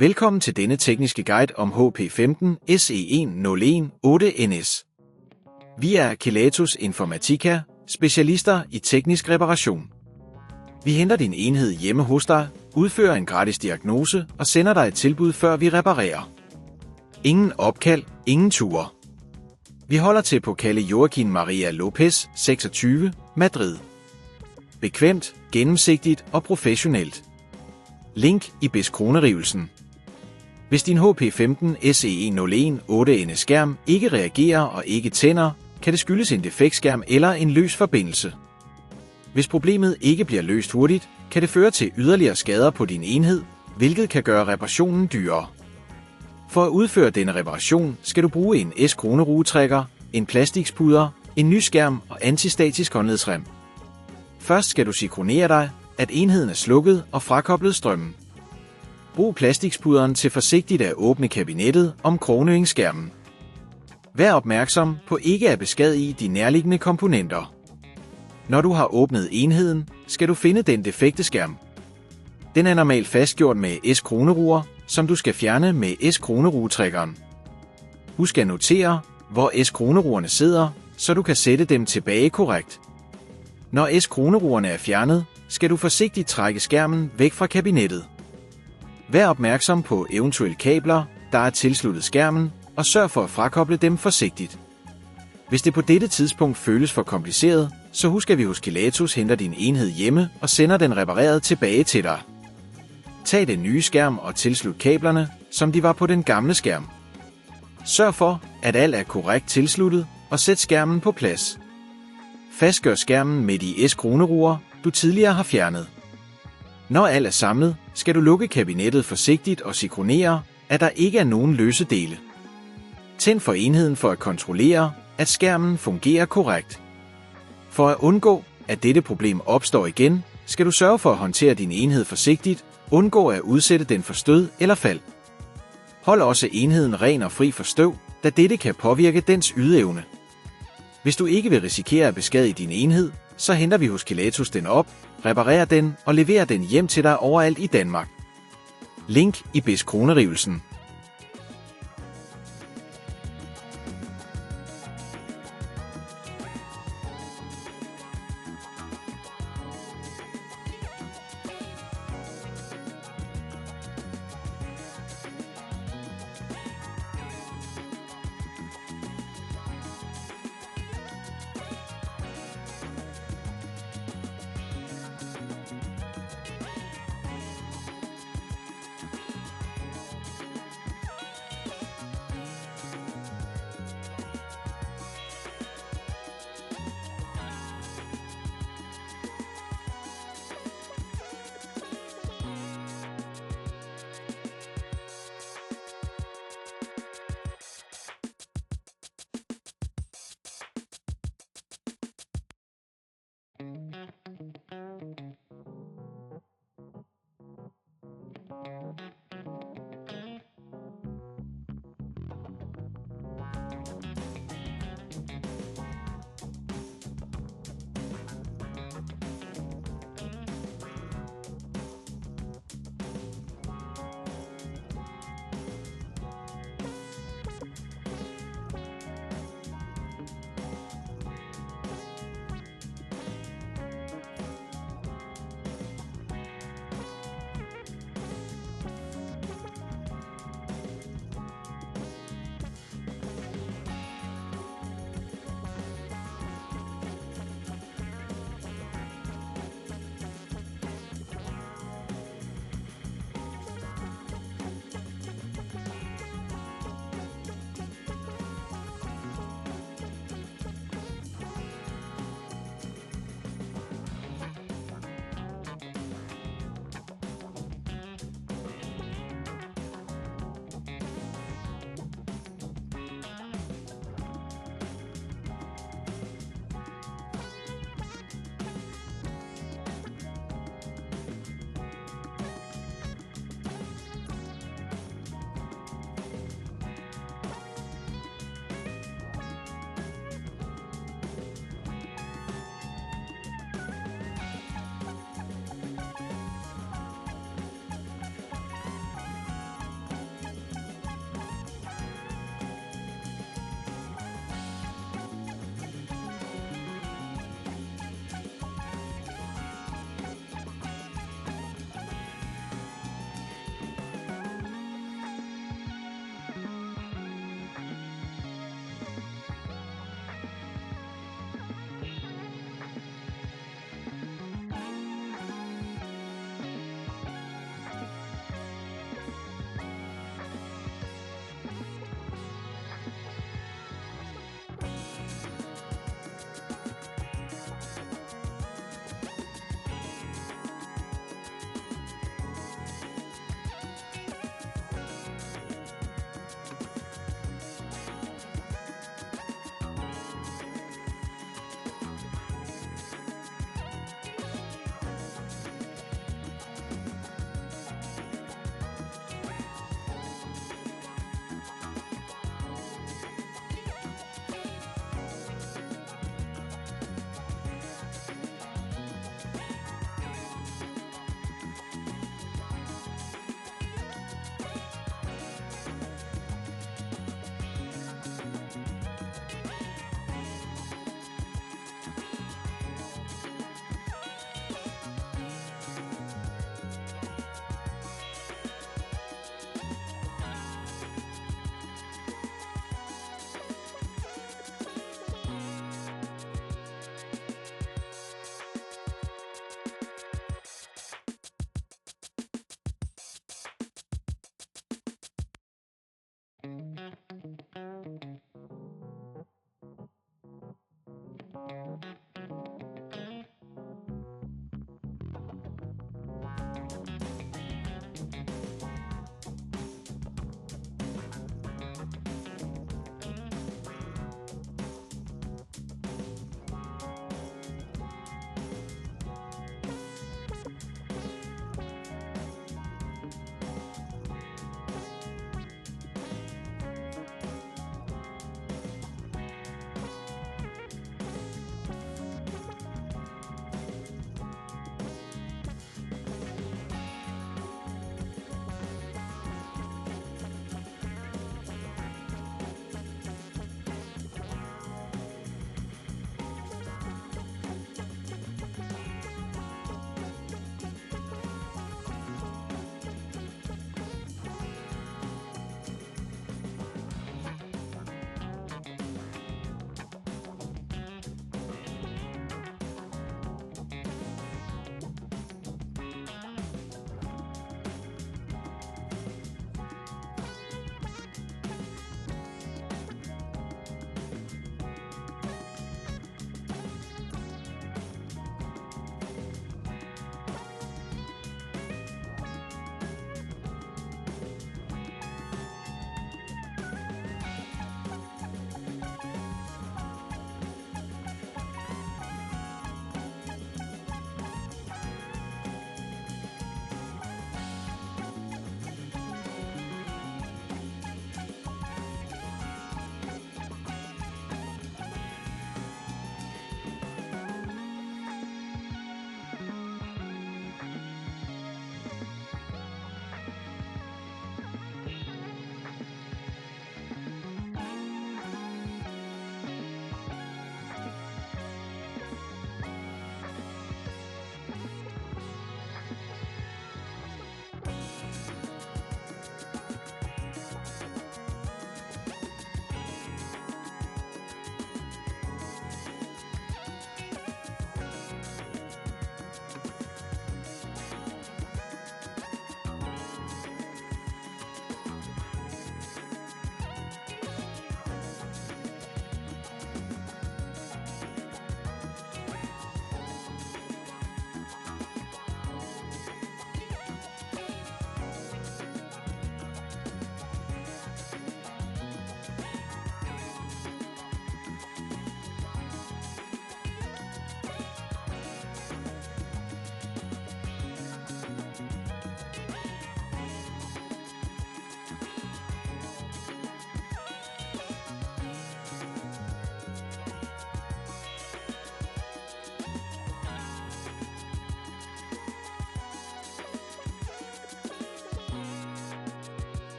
Velkommen til denne tekniske guide om HP15-SE1018ns. Vi er Kelatos Informática, specialister i teknisk reparation. Vi henter din enhed hjemme hos dig, udfører en gratis diagnose og sender dig et tilbud, før vi reparerer. Ingen opkald, ingen ture. Vi holder til på Calle Joaquin Maria Lopez, 26, Madrid. Bekvemt, gennemsigtigt og professionelt. Link i beskronerivelsen. Hvis din HP15-SE1018ns skærm ikke reagerer og ikke tænder, kan det skyldes en defekt skærm eller en løs forbindelse. Hvis problemet ikke bliver løst hurtigt, kan det føre til yderligere skader på din enhed, hvilket kan gøre reparationen dyrere. For at udføre denne reparation skal du bruge en S-kronerugetrækker, en plastikspuder, en ny skærm og antistatisk håndledsrem. Først skal du sikronere dig, at enheden er slukket og frakoblet strømmen. Brug plastikspuderen til forsigtigt at åbne kabinettet om krognøringsskærmen. Vær opmærksom på ikke at beskadige de nærliggende komponenter. Når du har åbnet enheden, skal du finde den defekte skærm. Den er normalt fastgjort med S-kroneruer, som du skal fjerne med S-kronerugetrækkeren. Husk at notere, hvor S-kroneruerne sidder, så du kan sætte dem tilbage korrekt. Når S-kroneruerne er fjernet, skal du forsigtigt trække skærmen væk fra kabinettet. Vær opmærksom på eventuelle kabler, der er tilsluttet skærmen, og sørg for at frakoble dem forsigtigt. Hvis det på dette tidspunkt føles for kompliceret, så husk at vi hos Kelatos henter din enhed hjemme og sender den repareret tilbage til dig. Tag den nye skærm og tilslut kablerne, som de var på den gamle skærm. Sørg for, at alt er korrekt tilsluttet, og sæt skærmen på plads. Fastgør skærmen med de S-kroneruer, du tidligere har fjernet. Når alt er samlet, skal du lukke kabinettet forsigtigt og sikronere, at der ikke er nogen løse dele. Tænd for enheden for at kontrollere, at skærmen fungerer korrekt. For at undgå, at dette problem opstår igen, skal du sørge for at håndtere din enhed forsigtigt, undgå at udsætte den for stød eller fald. Hold også enheden ren og fri for støv, da dette kan påvirke dens ydeevne. Hvis du ikke vil risikere at beskadige din enhed, så henter vi hos Kelatos den op, reparerer den og leverer den hjem til dig overalt i Danmark. Link i beskronerivelsen.